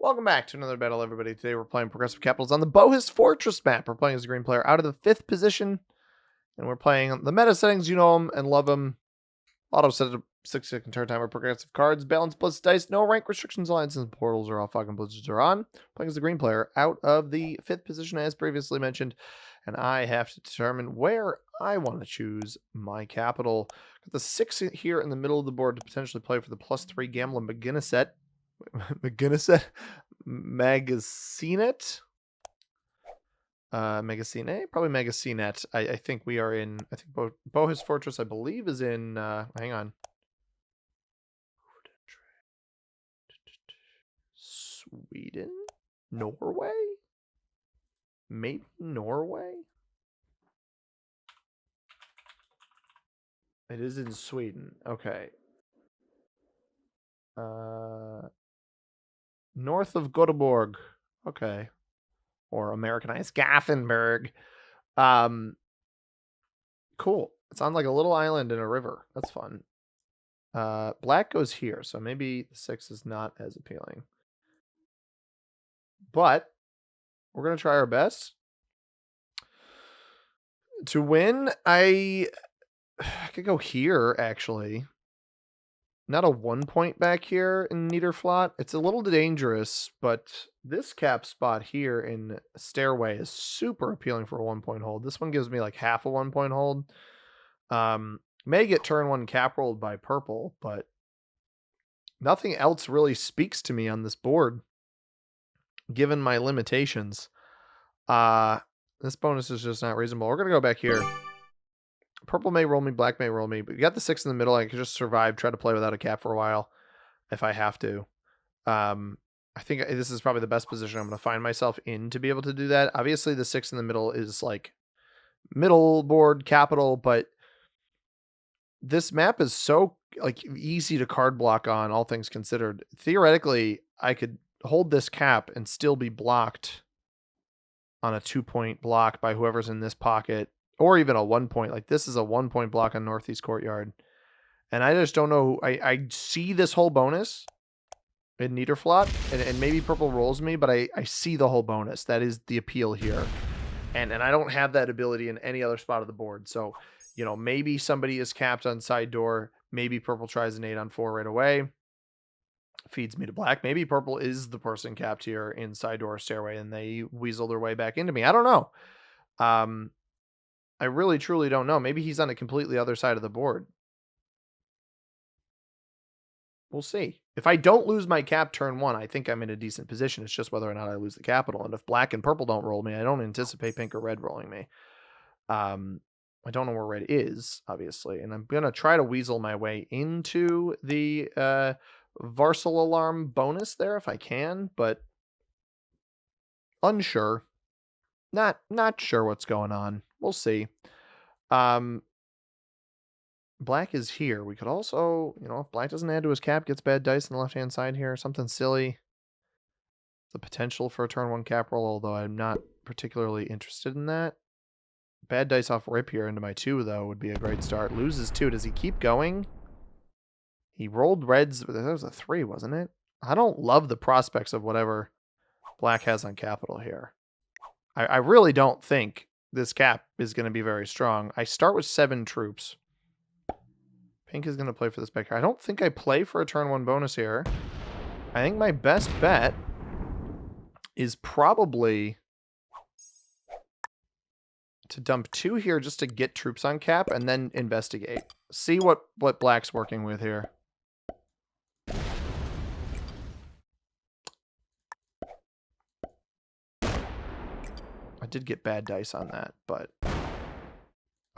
Welcome back to another battle, everybody. Today we're playing Progressive Capitals on the Bohus Fortress map. We're playing as a green player out of the 5th position, and we're playing the meta settings. You know them and love them. Auto set to 6-second turn timer, progressive cards, balance plus dice, no rank restrictions, alliances, and portals are all fucking blizzards are on. Playing as a green player out of the 5th position, as previously mentioned, and I have to determine where I want to choose my capital. Got the 6 here in the middle of the board to potentially play for the +3 Gamble and McGinnis set. McGinnis Magacinet? Magazine? Probably Magacinet. I think we are in, I think Bohus Fortress, I believe, is in, hang on. Sweden? Norway? Maybe Norway? It is in Sweden. Okay. North of Göteborg. Okay. Or Americanized Gothenburg. Cool. It's on like a little island in a river. That's fun. Black goes here, so maybe the 6 is not as appealing. But we're going to try our best. To win, I could go here, actually. Not a 1 point back here in Niederflot. It's a little dangerous, but this cap spot here in Stairway is super appealing for a 1 point hold. This one gives me like half a 1 point hold. May get turn 1 cap rolled by purple, but nothing else really speaks to me on this board, given my limitations. This bonus is just not reasonable. We're going to go back here. Purple may roll me, black may roll me, but you got the 6 in the middle. I can just survive, try to play without a cap for a while if I have to. I think this is probably the best position I'm going to find myself in to be able to do that. Obviously, the 6 in the middle is like middle board capital, but this map is so like easy to card block on, all things considered. Theoretically, I could hold this cap and still be blocked on a 2 point block by whoever's in this pocket, or even a 1 point. Like this is a 1 point block on Northeast Courtyard. And I just don't know. I see this whole bonus in Niederflot, and maybe purple rolls me, but I see the whole bonus. That is the appeal here. And I don't have that ability in any other spot of the board. So, you know, maybe somebody is capped on side door. Maybe purple tries an 8 on 4 right away. Feeds me to black. Maybe purple is the person capped here in side door stairway and they weasel their way back into me. I don't know. I really truly don't know. Maybe he's on a completely other side of the board. We'll see. If I don't lose my cap turn 1, I think I'm in a decent position. It's just whether or not I lose the capital. And if black and purple don't roll me, I don't anticipate pink or red rolling me. I don't know where red is, obviously. And I'm going to try to weasel my way into the Varsal Alarm bonus there if I can, but unsure. Not sure what's going on. We'll see. Black is here. We could also, you know, if black doesn't add to his cap, gets bad dice on the left-hand side here, something silly. The potential for a turn 1 cap roll, although I'm not particularly interested in that. Bad dice off rip here into my 2, though, would be a great start. Loses 2. Does he keep going? He rolled reds. That was a 3, wasn't it? I don't love the prospects of whatever black has on capital here. I really don't think this cap is going to be very strong. I start with 7 troops. Pink is going to play for this back here. I don't think I play for a turn 1 bonus here. I think my best bet is probably to dump 2 here just to get troops on cap and then investigate. See what black's working with here. I did get bad dice on that, but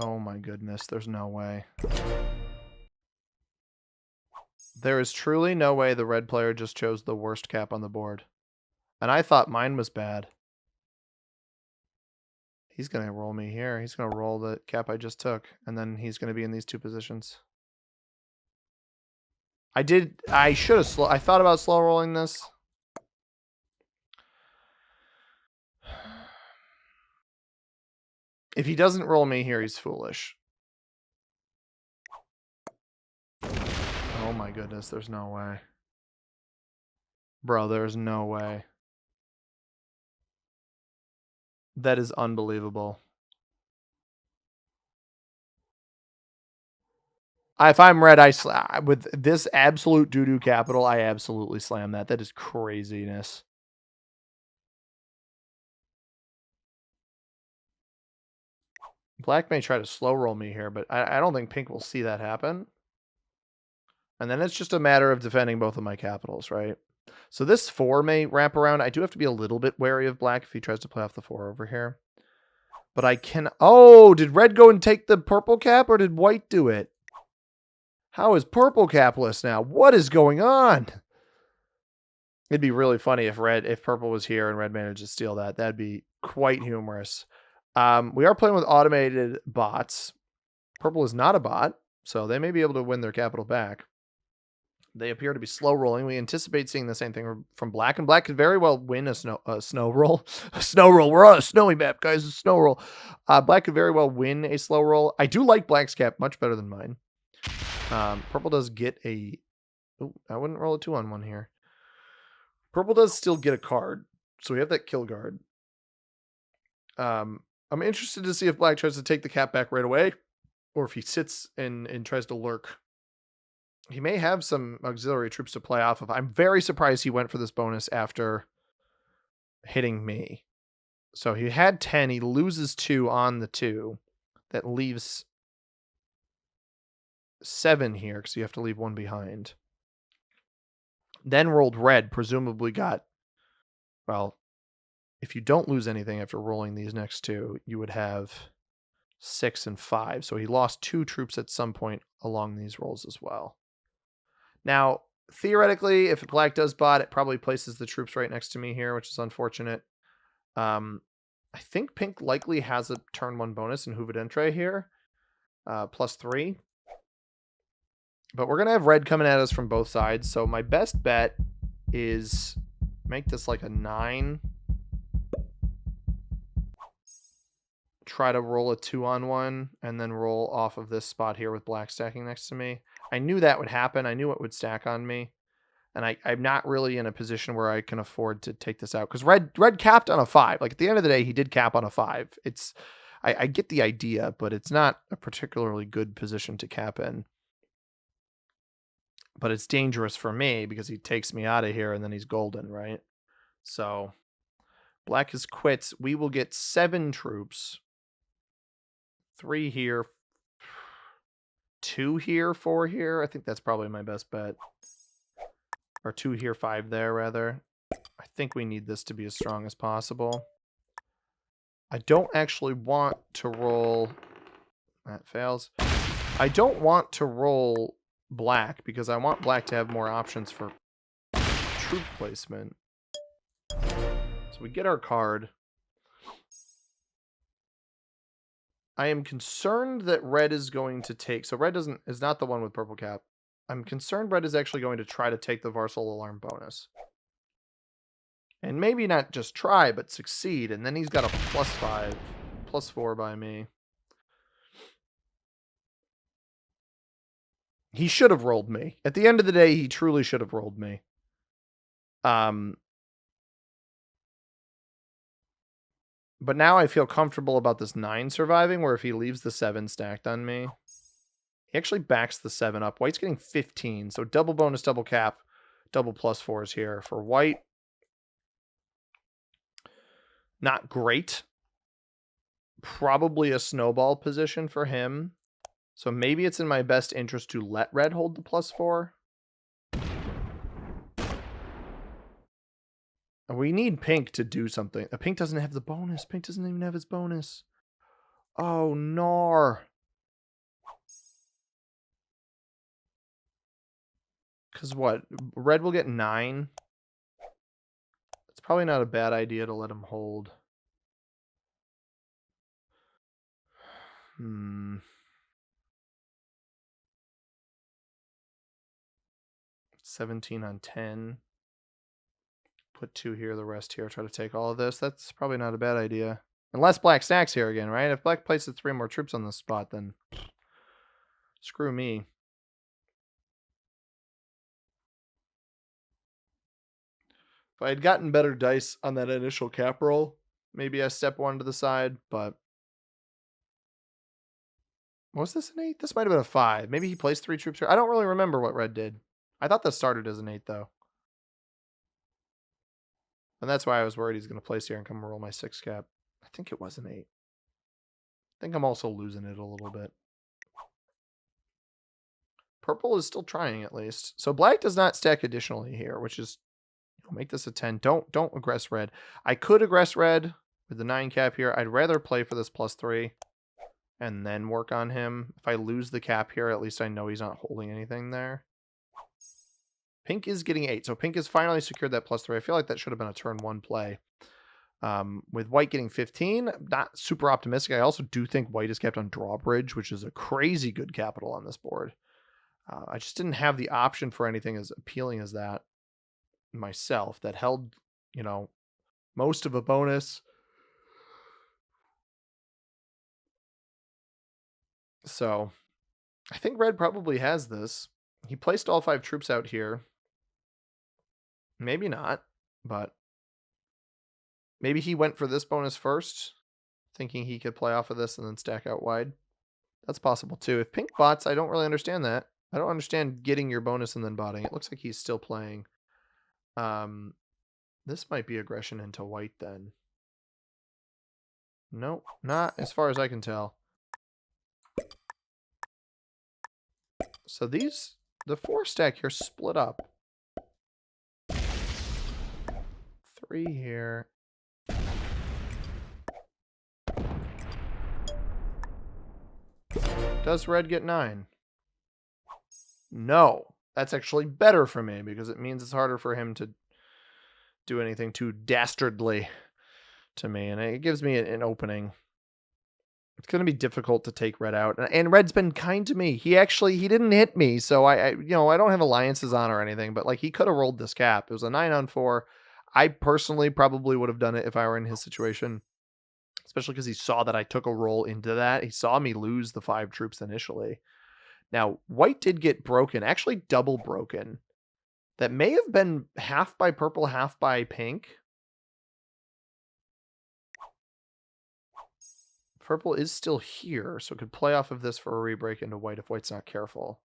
oh my goodness, there's no way. There is truly no way the red player just chose the worst cap on the board. And I thought mine was bad. He's going to roll me here. He's going to roll the cap I just took. And then he's going to be in these 2 positions. I should have I thought about slow rolling this. If he doesn't roll me here, he's foolish. Oh my goodness, there's no way. Bro, there's no way. That is unbelievable. If I'm red, with this absolute doo-doo capital, I absolutely slam that. That is craziness. Black may try to slow roll me here, but I don't think pink will see that happen. And then it's just a matter of defending both of my capitals, right? So this 4 may wrap around. I do have to be a little bit wary of black if he tries to play off the 4 over here. But I can... Oh, did red go and take the purple cap, or did white do it? How is purple capless now? What is going on? It'd be really funny if purple was here and red managed to steal that. That'd be quite humorous. We are playing with automated bots. Purple is not a bot, so they may be able to win their capital back. They appear to be slow rolling. We anticipate seeing the same thing from black, and black could very well win a snow roll. A snow roll. We're on a snowy map, guys. A snow roll. Black could very well win a slow roll. I do like black's cap much better than mine. Purple does get a... Oh, I wouldn't roll a 2-on-1 here. Purple does still get a card, so we have that kill guard. I'm interested to see if black tries to take the cap back right away, or if he sits and tries to lurk. He may have some auxiliary troops to play off of. I'm very surprised he went for this bonus after hitting me. So he had 10. He loses 2 on the 2. That leaves 7 here, because you have to leave 1 behind. Then rolled red, presumably got... Well, if you don't lose anything after rolling these next 2, you would have 6 and 5. So he lost 2 troops at some point along these rolls as well. Now, theoretically, if black does bot, it probably places the troops right next to me here, which is unfortunate. I think pink likely has a turn 1 bonus in Hoovid Entree here, +3. But we're going to have red coming at us from both sides, so my best bet is make this like a 9. Try to roll a 2-on-1 and then roll off of this spot here with black stacking next to me. I knew that would happen. I knew it would stack on me. And I'm not really in a position where I can afford to take this out. Because red capped on a 5. Like, at the end of the day, he did cap on a 5. I get the idea, but it's not a particularly good position to cap in. But it's dangerous for me because he takes me out of here and then he's golden, right? So black is quits. We will get 7 troops. 3 here, 2 here, 4 here. I think that's probably my best bet. Or 2 here, 5 there, rather. I think we need this to be as strong as possible. I don't actually want to roll... That fails. I don't want to roll black, because I want black to have more options for troop placement. So we get our card. I am concerned that red is going to take... So red is not the one with purple cap. I'm concerned red is actually going to try to take the Varsal Alarm bonus. And maybe not just try, but succeed. And then he's got a +5, +4 by me. He should have rolled me. At the end of the day, he truly should have rolled me. But now I feel comfortable about this 9 surviving, where if he leaves the 7 stacked on me, he actually backs the 7 up. White's getting 15, so double bonus, double cap, double +4s here for white. Not great. Probably a snowball position for him. So maybe it's in my best interest to let red hold the +4. We need pink to do something. Pink doesn't have the bonus. Pink doesn't even have his bonus. Oh, no. Because what? Red will get 9. It's probably not a bad idea to let him hold. 17 on 10. Put 2 here, the rest here. Try to take all of this. That's probably not a bad idea. Unless black stacks here again, right? If black places 3 more troops on this spot, then screw me. If I had gotten better dice on that initial cap roll, maybe I step one to the side, but was this an 8? This might have been a 5. Maybe he placed 3 troops here. I don't really remember what red did. I thought that started as an 8, though. And that's why I was worried he's going to place here and come roll my 6 cap. I think it was an 8. I think I'm also losing it a little bit. Purple is still trying, at least. So black does not stack additionally here, which is, make this a 10. Don't aggress red. I could aggress red with the 9 cap here. I'd rather play for this +3 and then work on him. If I lose the cap here, at least I know he's not holding anything there. Pink is getting 8, so pink has finally secured that +3. I feel like that should have been a turn 1 play. With white getting 15, not super optimistic. I also do think white is kept on drawbridge, which is a crazy good capital on this board. I just didn't have the option for anything as appealing as that myself that held, most of a bonus. So I think red probably has this. He placed all 5 troops out here. Maybe not, but maybe he went for this bonus first, thinking he could play off of this and then stack out wide. That's possible too. If pink bots, I don't really understand that. I don't understand getting your bonus and then botting. It looks like he's still playing. This might be aggression into white then. Nope, not as far as I can tell. So the 4 stack here split up. 3 here. Does red get 9? No. That's actually better for me because it means it's harder for him to do anything too dastardly to me. And it gives me an opening. It's going to be difficult to take red out. And red's been kind to me. He didn't hit me. So I don't have alliances on or anything, but like he could have rolled this cap. It was a 9 on 4. I personally probably would have done it if I were in his situation, especially because he saw that I took a roll into that. He saw me lose the 5 troops initially. Now, white did get broken, actually double broken. That may have been half by purple, half by pink. Purple is still here, so it could play off of this for a re-break into white if white's not careful.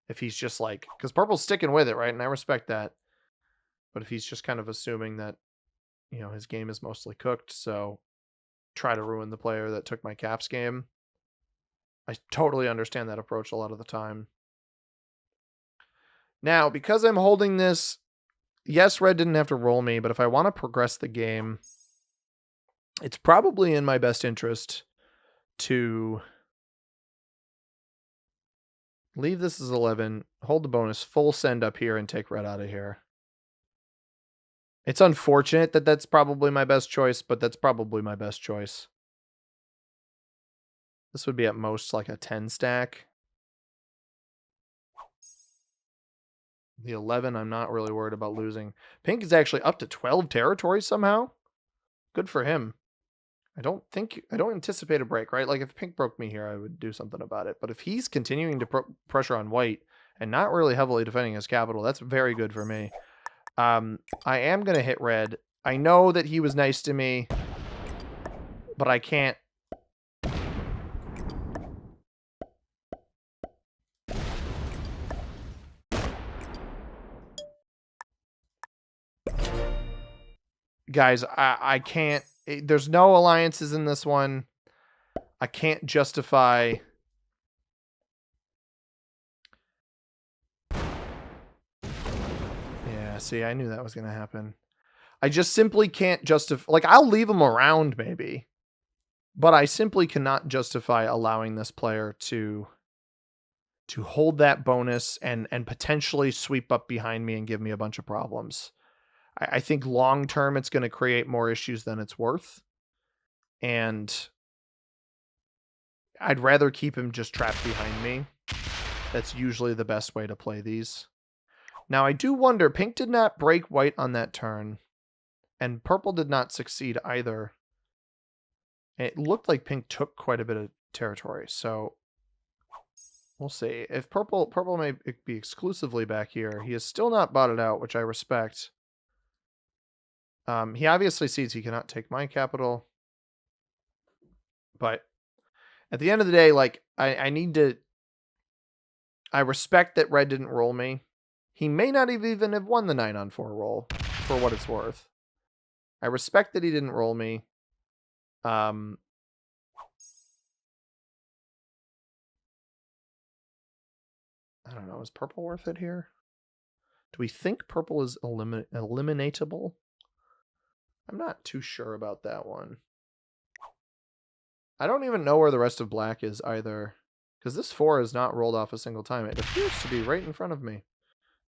If he's just like, because purple's sticking with it, right? And I respect that. But if he's just kind of assuming that, his game is mostly cooked, so try to ruin the player that took my caps game. I totally understand that approach a lot of the time. Now, because I'm holding this, yes, red didn't have to roll me, but if I want to progress the game, it's probably in my best interest to leave this as 11, hold the bonus, full send up here, and take red out of here. It's unfortunate that that's probably my best choice, but that's probably my best choice. This would be at most like a 10 stack. The 11, I'm not really worried about losing. Pink is actually up to 12 territories somehow. Good for him. I don't anticipate a break, right? Like if pink broke me here, I would do something about it. But if he's continuing to pressure on white and not really heavily defending his capital, that's very good for me. I am going to hit red. I know that he was nice to me, but I can't. Guys, I can't. There's no alliances in this one. I can't justify. Yeah, see, I knew that was going to happen. I just simply can't justify. Like, I'll leave him around maybe, but I simply cannot justify allowing this player to hold that bonus and potentially sweep up behind me and give me a bunch of problems. I think long term it's going to create more issues than it's worth. And I'd rather keep him just trapped behind me. That's usually the best way to play these. Now, I do wonder, pink did not break white on that turn, and purple did not succeed either. It looked like pink took quite a bit of territory, so we'll see. If purple may be exclusively back here, he has still not botted out, which I respect. He obviously sees he cannot take my capital. But at the end of the day, like, I need to... I respect that red didn't roll me. He may not even have won the 9-on-4 roll, for what it's worth. I respect that he didn't roll me. I don't know. Is purple worth it here? Do we think purple is eliminatable? I'm not too sure about that one. I don't even know where the rest of black is either. Because this 4 is not rolled off a single time. It appears to be right in front of me,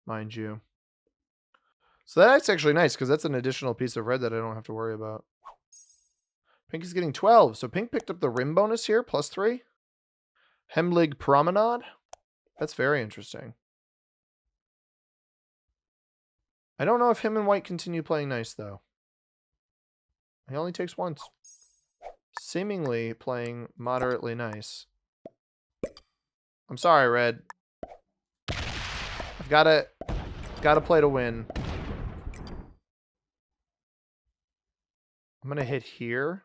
mind you. So that's actually nice, because that's an additional piece of red that I don't have to worry about. Pink is getting 12. So pink picked up the rim bonus here, +3. Hemlig Promenade. That's very interesting. I don't know if him and white continue playing nice, though. He only takes once. Seemingly playing moderately nice. I'm sorry, red. I've got to play to win. I'm going to hit here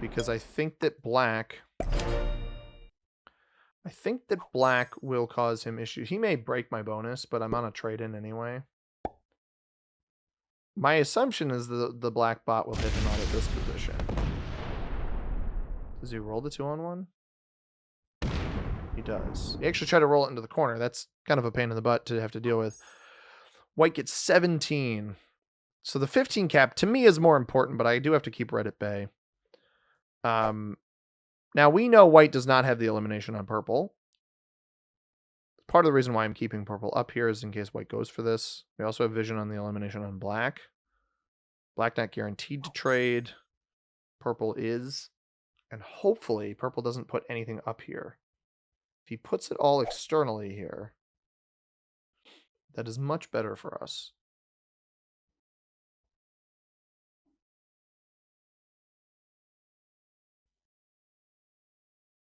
because I think that black will cause him issues. He may break my bonus, but I'm on a trade-in anyway. My assumption is the black bot will hit him out of this position. Does he roll the 2-on-1? He does. He actually tried to roll it into the corner. That's kind of a pain in the butt to have to deal with. White gets 17. So the 15 cap, to me, is more important, but I do have to keep red at bay. Now, we know white does not have the elimination on purple. Part of the reason why I'm keeping purple up here is in case white goes for this. We also have vision on the elimination on black. Black not guaranteed to trade. Purple is. And hopefully, purple doesn't put anything up here. If he puts it all externally here, that is much better for us.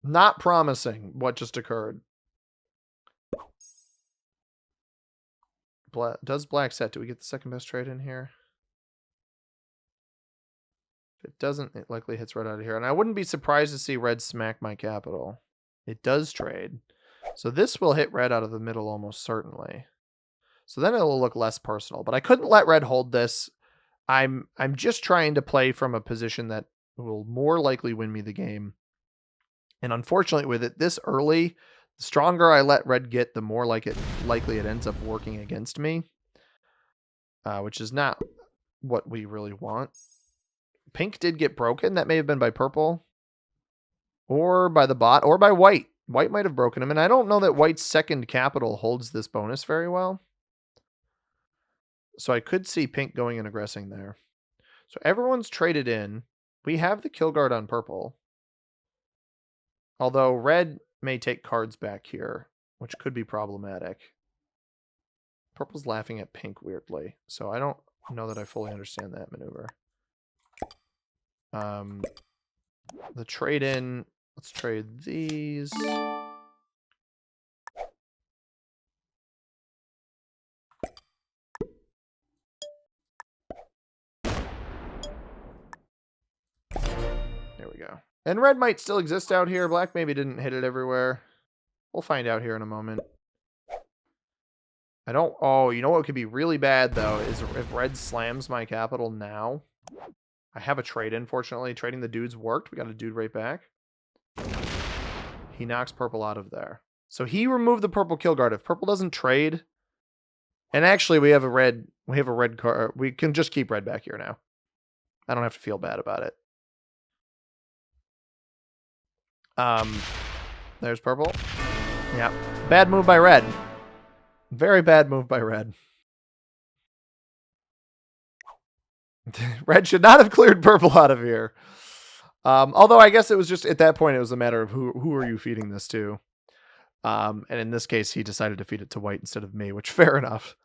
Not promising what just occurred. Does black set? Do we get the second best trade in here? If it doesn't, it likely hits red out of here. And I wouldn't be surprised to see red smack my capital. It does trade. So this will hit red out of the middle almost certainly. So then it'll look less personal. But I couldn't let red hold this. I'm just trying to play from a position that will more likely win me the game. And unfortunately, with it this early, the stronger I let red get, the more likely it ends up working against me. Which is not what we really want. Pink did get broken. That may have been by purple. Or by the bot. Or by white. White might have broken him. And I don't know that white's second capital holds this bonus very well. So I could see pink going and aggressing there. So everyone's traded in. We have the kill guard on purple. Although red may take cards back here, which could be problematic. Purple's laughing at pink weirdly. So I don't know that I fully understand that maneuver. The trade-in, let's trade these. There we go. And red might still exist out here. Black maybe didn't hit it everywhere. We'll find out here in a moment. Oh, you know what could be really bad, though, is if red slams my capital now. I have a trade-in, fortunately. Trading the dudes worked. We got a dude right back. He knocks purple out of there. So he removed the purple kill guard. If purple doesn't trade... And actually, we have a red card. We can just keep red back here now. I don't have to feel bad about it. There's purple. Yeah. Bad move by red. Very bad move by red. Red should not have cleared purple out of here. Although I guess it was just at that point, it was a matter of who are you feeding this to? And in this case, he decided to feed it to white instead of me, which fair enough.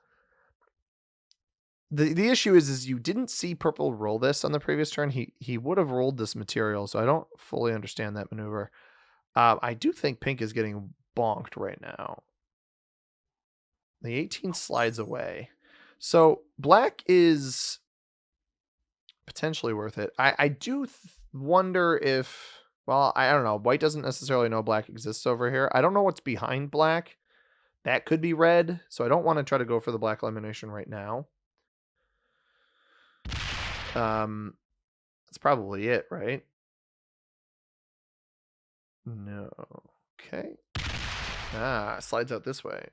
The issue is you didn't see purple roll this on the previous turn. He would have rolled this material, so I don't fully understand that maneuver. I do think pink is getting bonked right now. The 18 slides away. So black is potentially worth it. I do wonder if, well, I don't know. White doesn't necessarily know black exists over here. I don't know what's behind black. That could be red, so I don't want to try to go for the black elimination right now. That's probably it, right? No. Okay. Ah, slides out this way.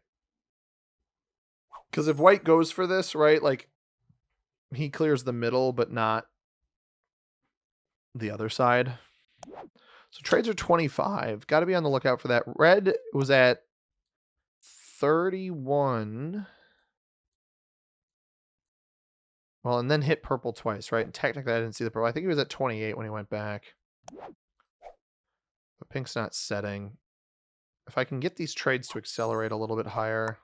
Because if white goes for this, right, like, he clears the middle, but not the other side. So trades are 25. Got to be on the lookout for that. Red was at 31. Well, and then hit purple twice, right? And technically, I didn't see the purple. I think he was at 28 when he went back. But pink's not setting. If I can get these trades to accelerate a little bit higher.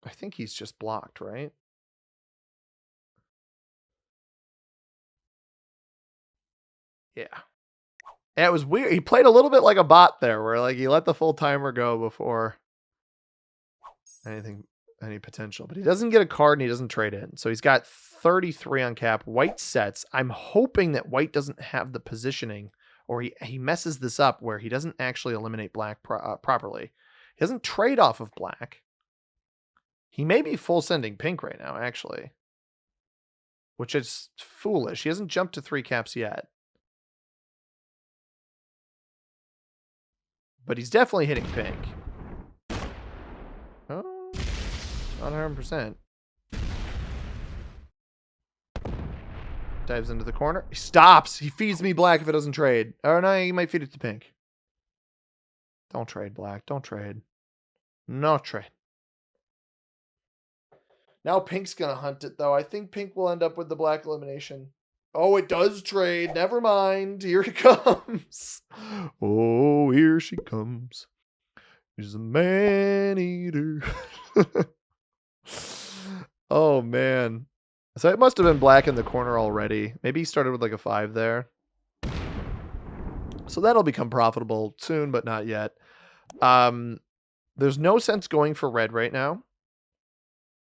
I think he's just blocked, right? Yeah. Yeah, it was weird. He played a little bit like a bot there, where like he let the full timer go before any potential. But he doesn't get a card and he doesn't trade in. So he's got 33 on cap. White sets. I'm hoping that white doesn't have the positioning, or he messes this up where he doesn't actually eliminate black properly. He doesn't trade off of black. He may be full sending pink right now, actually, which is foolish. He hasn't jumped to 3 caps yet. But he's definitely hitting pink. Oh, not 100%. Dives into the corner. He stops. He feeds me black if it doesn't trade. Or no, he might feed it to pink. Don't trade, black. Don't trade. No trade. Now pink's going to hunt it, though. I think pink will end up with the black elimination. Oh, it does trade. Never mind. Here it comes. Oh, here she comes. She's a man-eater. Oh, man. So it must have been black in the corner already. Maybe he started with like a 5 there. So that'll become profitable soon, but not yet. There's no sense going for red right now.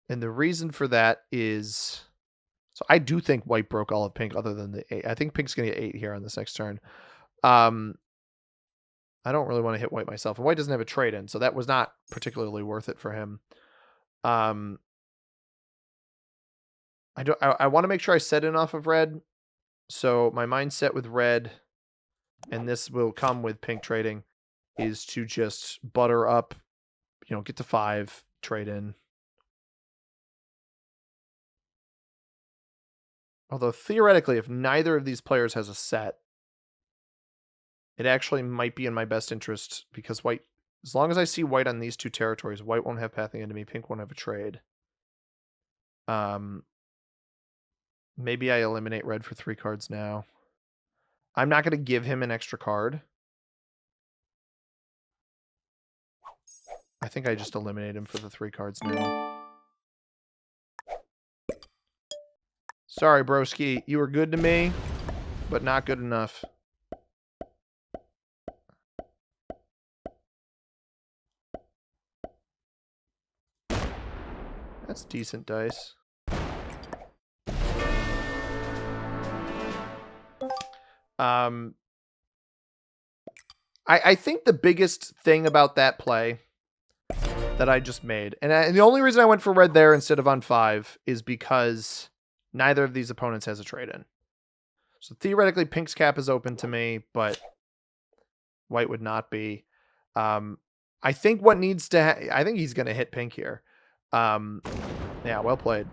And the reason for that is... So I do think white broke all of pink other than the 8. I think pink's going to get 8 here on this next turn. I don't really want to hit white myself. And white doesn't have a trade in, so that was not particularly worth it for him. I want to make sure I set in off of red. So my mindset with red, and this will come with pink trading, is to just butter up, get to 5, trade in. Although theoretically, if neither of these players has a set, it actually might be in my best interest because white, as long as I see white on these 2 territories, white won't have pathing into me, pink won't have a trade. Maybe I eliminate red for 3 cards now. I'm not going to give him an extra card. I think I just eliminate him for the 3 cards now. Sorry, broski. You were good to me, but not good enough. That's decent dice. I think the biggest thing about that play that I just made, and the only reason I went for red there instead of on 5 is because neither of these opponents has a trade-in. So theoretically, pink's cap is open to me, but white would not be. I think what needs to... I think he's going to hit pink here. Yeah, well played.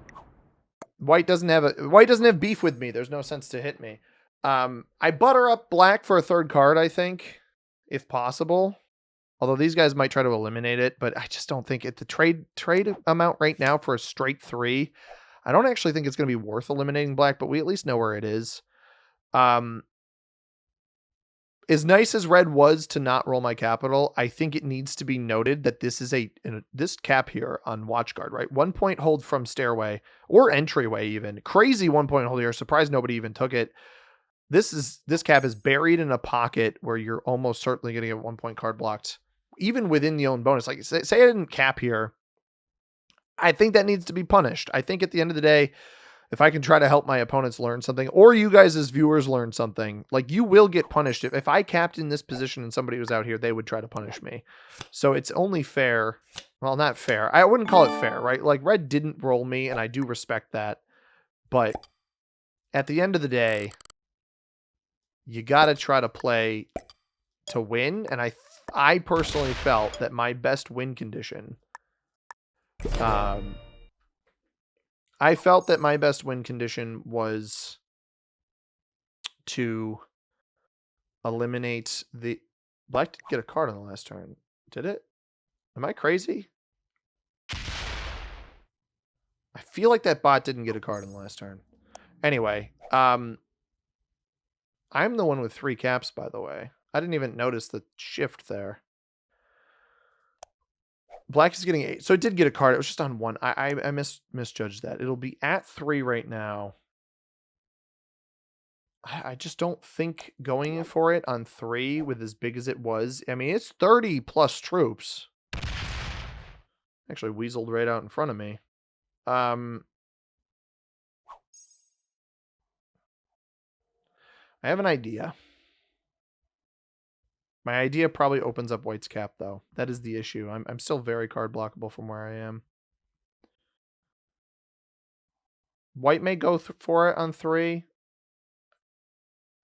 White doesn't have beef with me. There's no sense to hit me. I butter up black for a 3rd card, I think, if possible. Although these guys might try to eliminate it, but I just don't think the trade amount right now for a straight 3. I don't actually think it's going to be worth eliminating black, but we at least know where it is. as nice as red was to not roll my capital, I think it needs to be noted that this is this cap here on Watchguard, right? 1 point hold from stairway or entryway even. Crazy 1 point hold here. Surprised nobody even took it. This cap is buried in a pocket where you're almost certainly going to get 1 point card blocked, even within the own bonus. Like say I didn't cap here. I think that needs to be punished. I think at the end of the day, if I can try to help my opponents learn something, or you guys as viewers learn something, like you will get punished. If I capped in this position and somebody was out here, they would try to punish me. So it's only fair. Well, not fair. I wouldn't call it fair, right? Like red didn't roll me, and I do respect that. But at the end of the day, you got to try to play to win. And I personally felt that my best win condition, I felt that my best win condition was to eliminate the... Black did get a card on the last turn. Did it? Am I crazy? I feel like that bot didn't get a card on the last turn. Anyway, I'm the one with 3 caps, by the way. I didn't even notice the shift there. Black is getting 8. So it did get a card. It was just on 1. I misjudged that. It'll be at 3 right now. I just don't think going for it on 3 with as big as it was. I mean, it's 30 plus troops. Actually weaseled right out in front of me. I have an idea. My idea probably opens up white's cap, though. That is the issue. I'm still very card blockable from where I am. White may go for it on 3.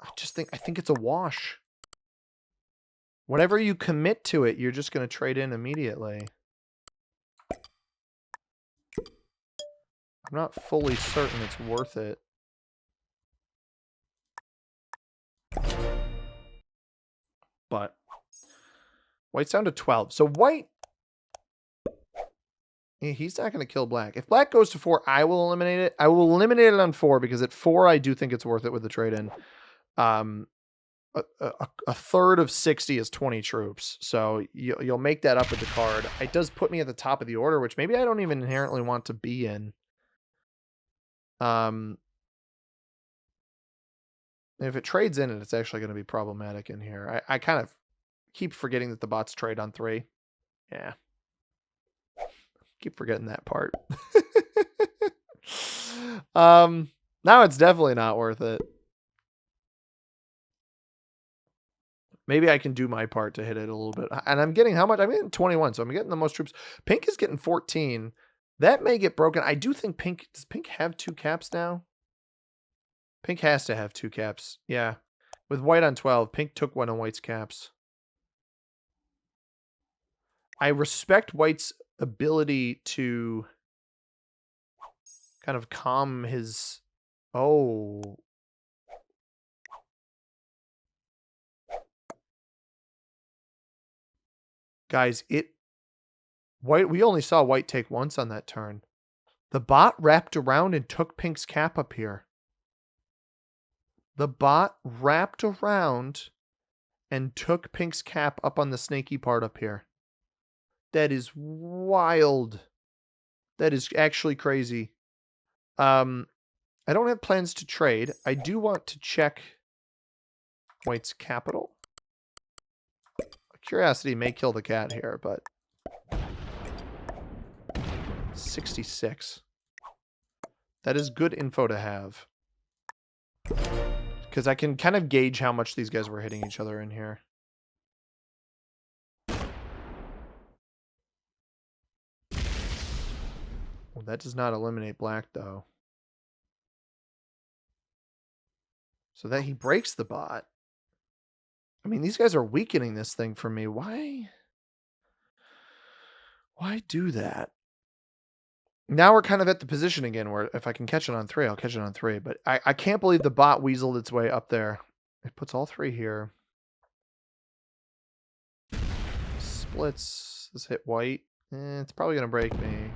I think it's a wash. Whenever you commit to it, you're just going to trade in immediately. I'm not fully certain it's worth it. But white's down to 12. So white, he's not going to kill black. If black goes to 4, I will eliminate it. I will eliminate it on 4 because at 4, I do think it's worth it with the trade-in. A third of 60 is 20 troops. So you'll make that up with the card. It does put me at the top of the order, which maybe I don't even inherently want to be in. If it trades in it, it's actually going to be problematic in here. I kind of keep forgetting that the bots trade on 3. Yeah. Keep forgetting that part. Now it's definitely not worth it. Maybe I can do my part to hit it a little bit. And I'm getting how much? I'm getting 21, so I'm getting the most troops. Pink is getting 14. That may get broken. I do think Pink... Does Pink have 2 caps now? Pink has to have 2 caps. Yeah. With white on 12, Pink took one of white's caps. I respect white's ability to kind of calm his... Oh... Guys, we only saw white take once on that turn. The bot wrapped around and took Pink's cap up here. The bot wrapped around and took Pink's cap up on the snaky part up here. That is wild. That is actually crazy. I don't have plans to trade. I do want to check white's capital. Curiosity may kill the cat here, but 66. That is good info to have. Because I can kind of gauge how much these guys were hitting each other in here. Well, that does not eliminate black, though. So that he breaks the bot. I mean, these guys are weakening this thing for me. Why do that? Now we're kind of at the position again where if I can catch it on 3, I'll catch it on 3. But I can't believe the bot weaseled its way up there. It puts all 3 here. Splits. Let's hit white. It's probably going to break me.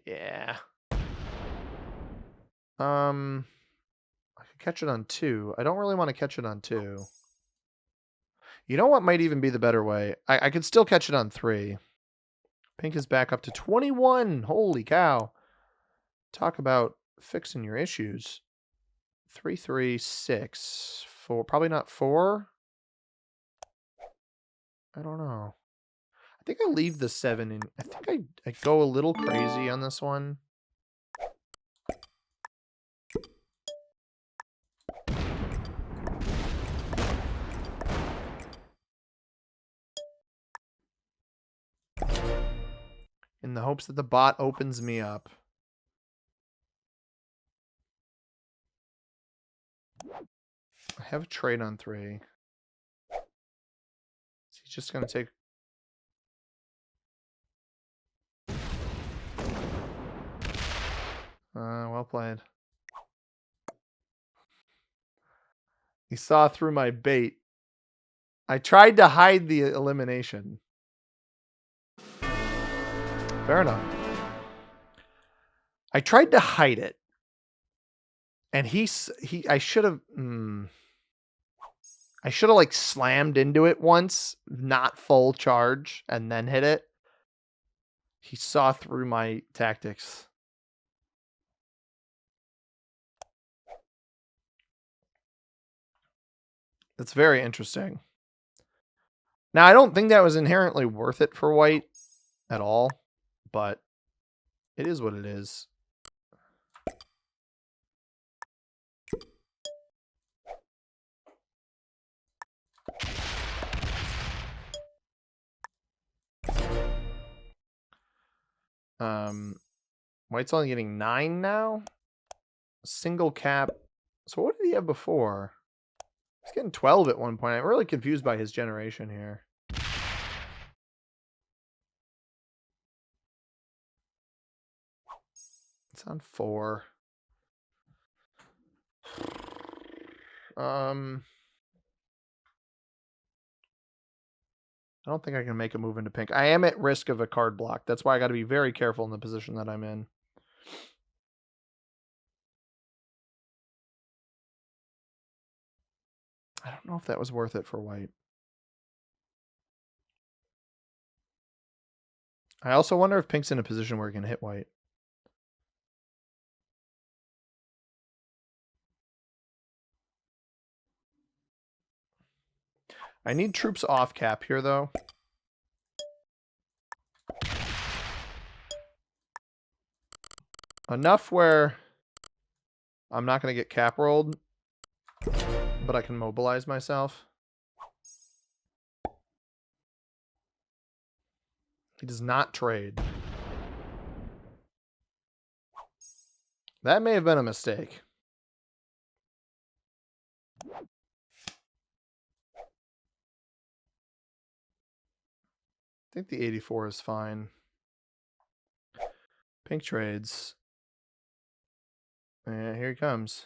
Yeah. I could Catch it on 2. I don't really want to catch it on 2. You know what might even be the better way? I could still catch it on 3. Pink is back up to 21. Holy cow. Talk about fixing your issues. 3, 3, 6, 4. Probably not 4. I don't know. I think I leave the 7 in. I think I go a little crazy on this one. In the hopes that the bot opens me up. I have a trade on 3. He's just going to take... well played. He saw through my bait. I tried to hide the elimination. Fair enough. I tried to hide it. And I should have... I should have like slammed into it once, not full charge, and then hit it. He saw through my tactics. That's very interesting. Now, I don't think that was inherently worth it for white at all, but it is what it is. White's only getting 9 now. Single cap. So what did he have before? He's getting 12 at one point. I'm really confused by his generation here. It's on 4. I don't think I can make a move into pink. I am at risk of a card block. That's why I got to be very careful in the position that I'm in. I don't know if that was worth it for white. I also wonder if pink's in a position where it can hit white. I need troops off cap here, though. Enough where I'm not going to get cap rolled, but I can mobilize myself. He does not trade. That may have been a mistake. I think the 84 is fine. Pink trades. Yeah, here he comes.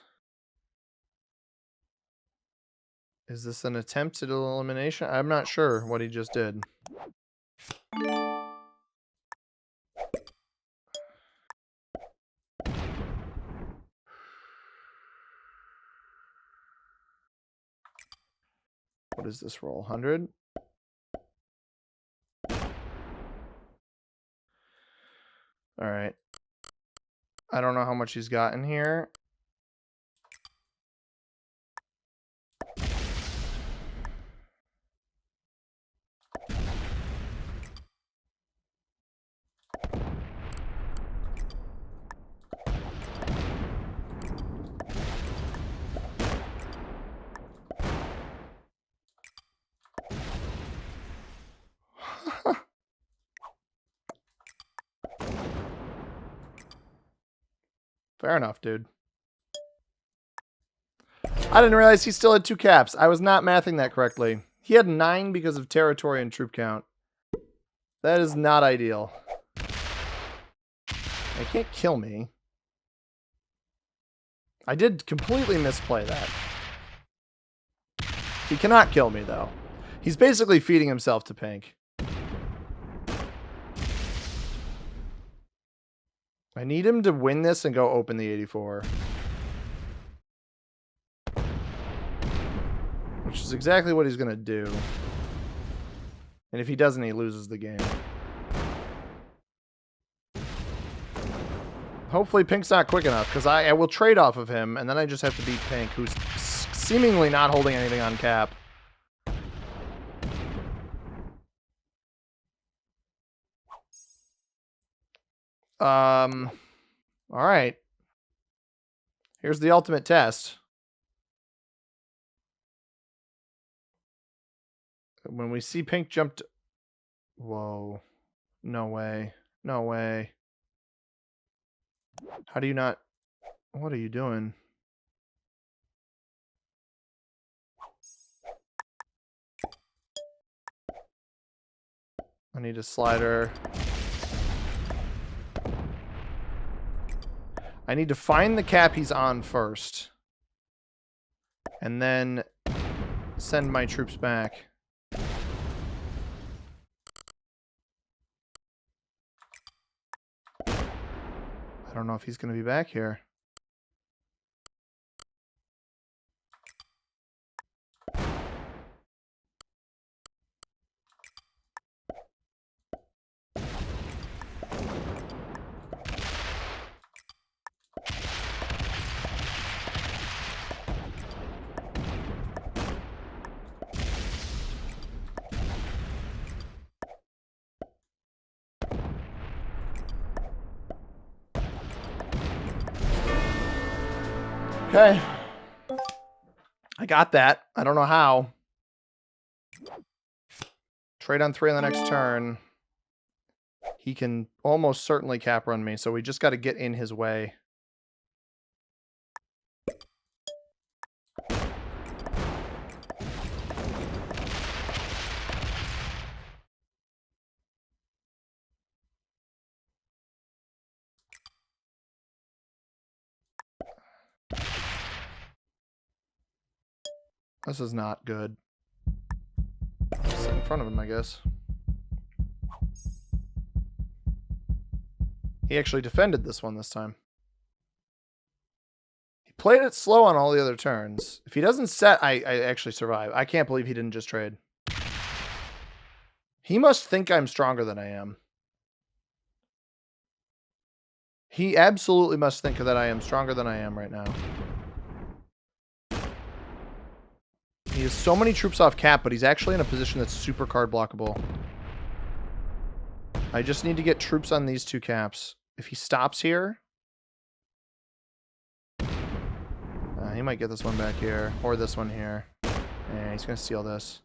Is this an attempt at elimination? I'm not sure what he just did. What is this roll? 100? All right. I don't know how much he's got in here. Fair enough, dude. I didn't realize he still had 2 caps. I was not mathing that correctly. He had 9 because of territory and troop count. That is not ideal. He can't kill me. I did completely misplay that. He cannot kill me, though. He's basically feeding himself to pink. I need him to win this and go open the 84. which is exactly what he's going to do. And if he doesn't, he loses the game. Hopefully Pink's not quick enough, because I will trade off of him, and then I just have to beat Pink, who's seemingly not holding anything on cap. Alright. Here's the ultimate test. When we see Pink jump to... Whoa. No way. No way. How do you not... What are you doing? I need a slider. I need to find the cap he's on first. And then send my troops back. I don't know if he's going to be back here. Okay. I got that. I don't know how. Trade on 3 on the next turn. He can almost certainly cap run me, so we just got to get in his way. This is not good. Just in front of him, I guess. He actually defended this one this time. He played it slow on all the other turns. If he doesn't set, I actually survive. I can't believe he didn't just trade. He must think I'm stronger than I am. He absolutely must think that I am stronger than I am right now. He has so many troops off cap, but he's actually in a position that's super card blockable. I just need to get troops on these 2 caps. If he stops here... he might get this one back here, or this one here. Yeah, he's going to steal this.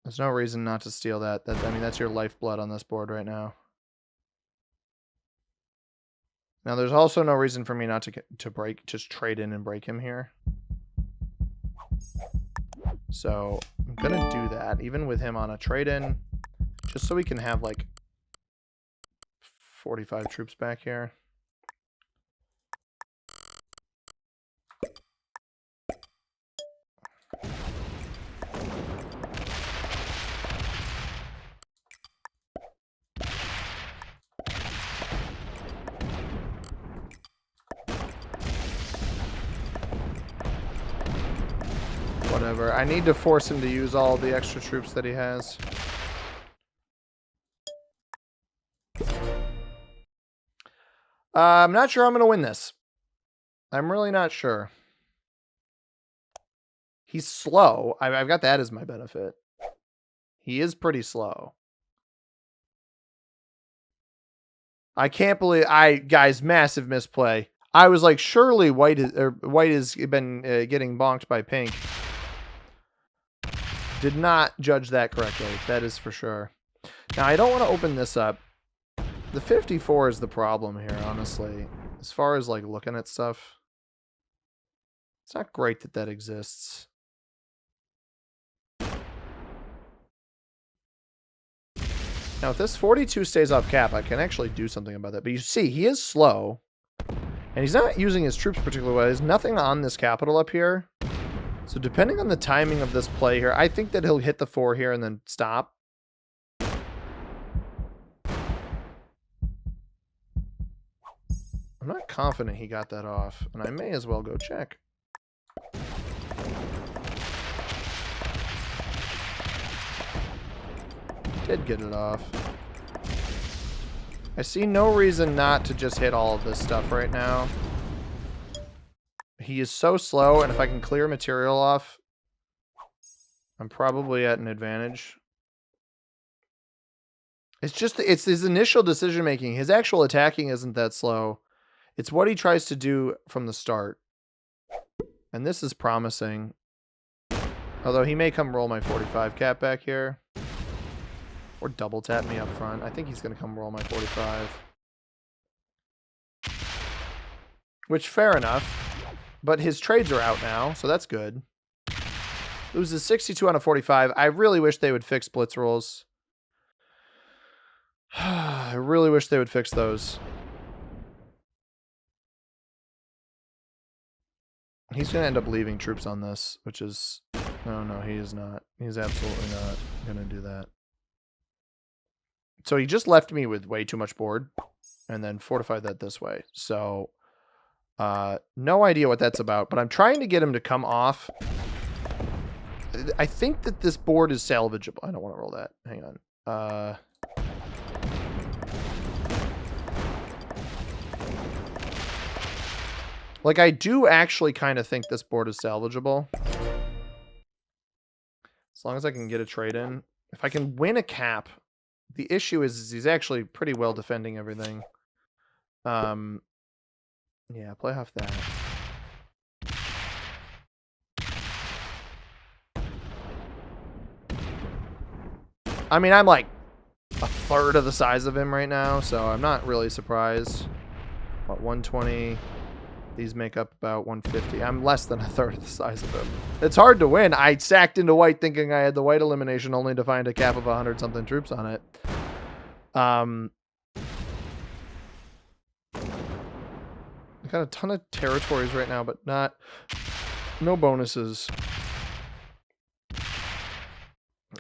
There's no reason not to steal that. I mean, that's your lifeblood on this board right now. Now, there's also no reason for me not to just trade in and break him here. So, I'm going to do that, even with him on a trade-in, just so we can have, like, 45 troops back here. Whatever. I need to force him to use all the extra troops that he has. I'm not sure I'm going to win this. I'm really not sure. He's slow. I've got that as my benefit. He is pretty slow. I can't believe... Guys, massive misplay. I was like, surely white has been getting bonked by pink. Did not judge that correctly. That is for sure. Now, I don't want to open this up. The 54 is the problem here, honestly. As far as, like, looking at stuff. It's not great that that exists. Now, if this 42 stays off cap, I can actually do something about that. But you see, he is slow. And he's not using his troops particularly well. There's nothing on this capital up here. So depending on the timing of this play here, I think that he'll hit the 4 here and then stop. I'm not confident he got that off. And I may as well go check. Did get it off. I see no reason not to just hit all of this stuff right now. He is so slow, and if I can clear material off, I'm probably at an advantage. It's just, it's his initial decision making. His actual attacking isn't that slow. It's what he tries to do from the start. And this is promising. Although he may come roll my 45 cap back here. Or double tap me up front. I think he's going to come roll my 45. Which, fair enough. But his trades are out now, so that's good. Loses 62 on a 45. I really wish they would fix blitz rolls. I really wish they would fix those. He's going to end up leaving troops on this, which is... No, he is not. He's absolutely not going to do that. So he just left me with way too much board and then fortified that this way. So no idea what that's about, but I'm trying to get him to come off. I think that this board is salvageable. I don't want to roll that. Hang on. Like, I do actually kind of think this board is salvageable. As long as I can get a trade in. If I can win a cap, the issue is he's actually pretty well defending everything. Yeah, play off that. I mean, I'm like a third of the size of him right now, so I'm not really surprised. What, 120? These make up about 150. I'm less than a third of the size of him. It's hard to win. I sacked into white thinking I had the white elimination only to find a cap of 100-something troops on it. I got a ton of territories right now, but no bonuses.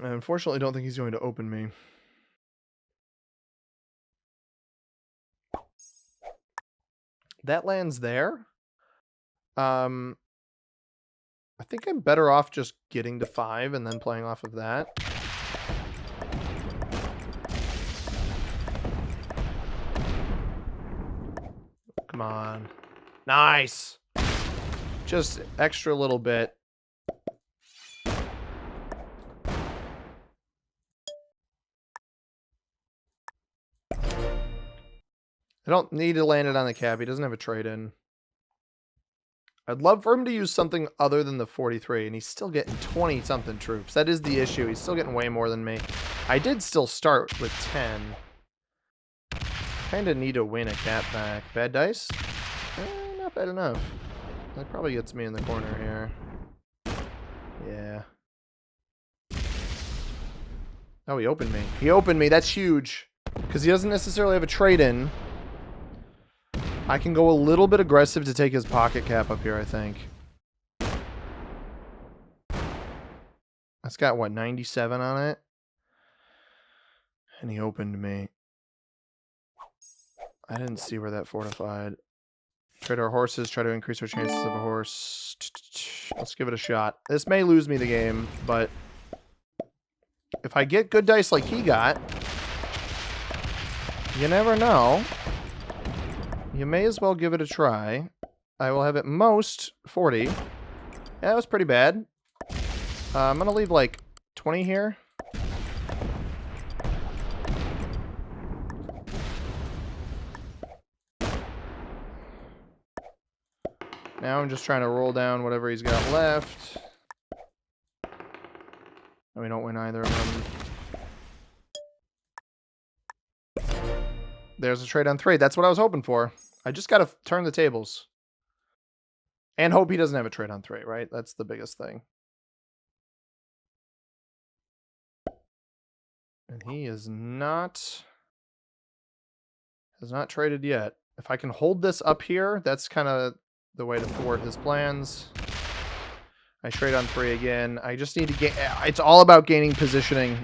I unfortunately don't think he's going to open me. That lands there. I think I'm better off just getting to 5 and then playing off of that. Come on. Nice. Just extra little bit. I don't need to land it on the cap. He doesn't have a trade-in. I'd love for him to use something other than the 43, and he's still getting 20-something troops. That is the issue. He's still getting way more than me. I did still start with 10. Kind of need to win a cap back. Bad dice? Not bad enough. That probably gets me in the corner here. Yeah. Oh, he opened me. He opened me. That's huge. Because he doesn't necessarily have a trade-in. I can go a little bit aggressive to take his pocket cap up here, I think. That's got, what, 97 on it? And he opened me. I didn't see where that fortified. Trade our horses, try to increase our chances of a horse. Let's give it a shot. This may lose me the game, but if I get good dice like he got, you never know. You may as well give it a try. I will have at most 40. Yeah, that was pretty bad. I'm going to leave like 20 here. Now I'm just trying to roll down whatever he's got left. And we don't win either of them. There's a trade on 3. That's what I was hoping for. I just got to turn the tables. And hope he doesn't have a trade on 3, right? That's the biggest thing. And he is not... has not traded yet. If I can hold this up here, that's kind of the way to thwart his plans. I trade on 3 again. I just need to get... It's all about gaining positioning.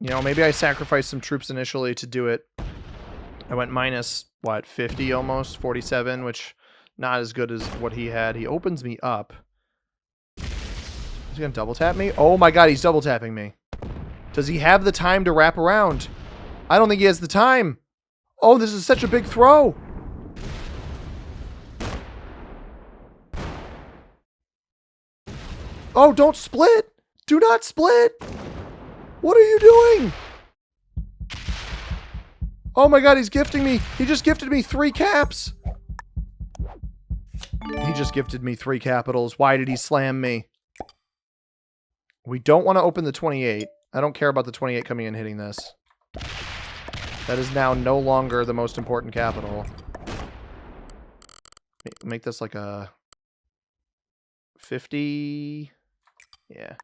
You know, maybe I sacrifice some troops initially to do it. I went minus, what, 50 almost? 47, which not as good as what he had. He opens me up. Is he going to double tap me? Oh my god, he's double tapping me. Does he have the time to wrap around? I don't think he has the time. Oh, this is such a big throw. Oh, don't split. Do not split. What are you doing? Oh my god, he's gifting me. He just gifted me 3 caps. He just gifted me 3 capitals. Why did he slam me? We don't want to open the 28. I don't care about the 28 coming in and hitting this. That is now no longer the most important capital. Make this like a 50. Yeah.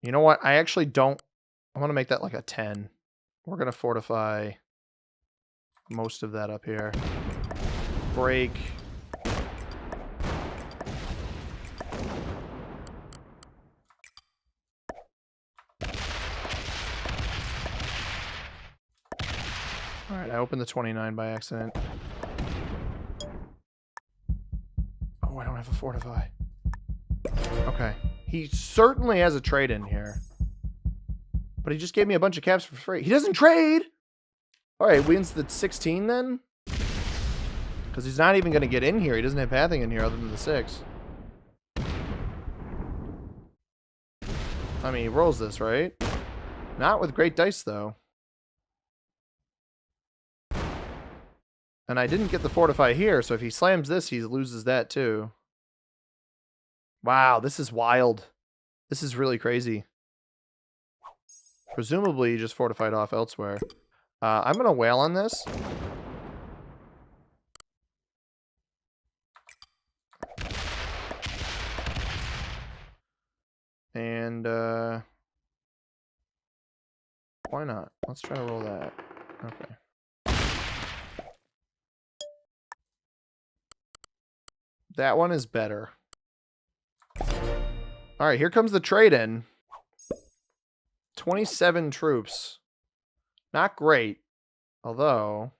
You know what? I actually don't... I want to make that like a 10. We're going to fortify most of that up here. Break. Alright, I opened the 29 by accident. Oh, I don't have a fortify. Okay. He certainly has a trade in here. But he just gave me a bunch of caps for free. He doesn't trade! Alright, wins the 16 then? Because he's not even going to get in here. He doesn't have pathing in here other than the 6. I mean, he rolls this, right? Not with great dice, though. And I didn't get the fortify here, so if he slams this, he loses that too. Wow, this is wild. This is really crazy. Presumably, he just fortified off elsewhere. I'm going to wail on this. And, why not? Let's try to roll that. Okay. That one is better. Alright, here comes the trade-in. 27 troops. Not great. Although...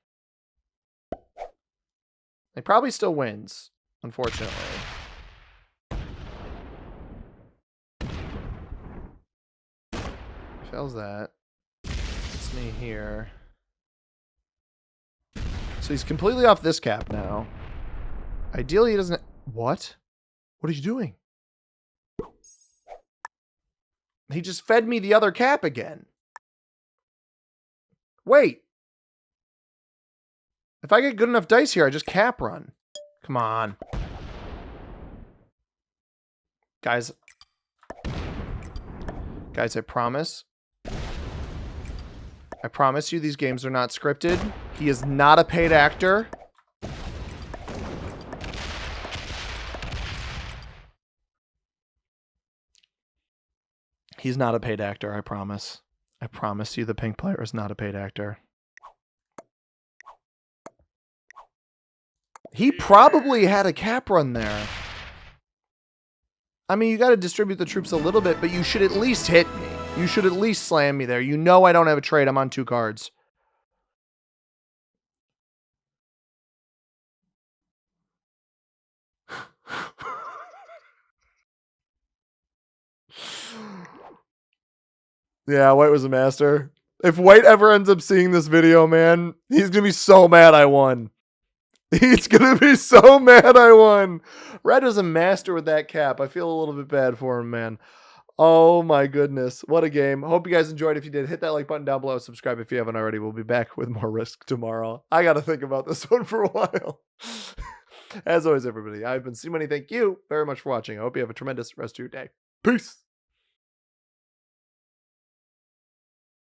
he probably still wins, unfortunately. Fails that. It's me here. So he's completely off this cap now. Ideally, he doesn't... What? What are you doing? He just fed me the other cap again. Wait. If I get good enough dice here, I just cap run. Come on. Guys, I promise. I promise you these games are not scripted. He is not a paid actor. He's not a paid actor, I promise. I promise you the pink player is not a paid actor. He probably had a cap run there. I mean, you got to distribute the troops a little bit, but you should at least hit me. You should at least slam me there. You know I don't have a trade. I'm on 2 cards. Yeah, White was a master. If White ever ends up seeing this video, man, he's going to be so mad I won. He's going to be so mad I won. Red was a master with that cap. I feel a little bit bad for him, man. Oh my goodness. What a game. Hope you guys enjoyed. If you did, hit that like button down below. Subscribe if you haven't already. We'll be back with more Risk tomorrow. I got to think about this one for a while. As always, everybody, I've been C-Money. Thank you very much for watching. I hope you have a tremendous rest of your day. Peace.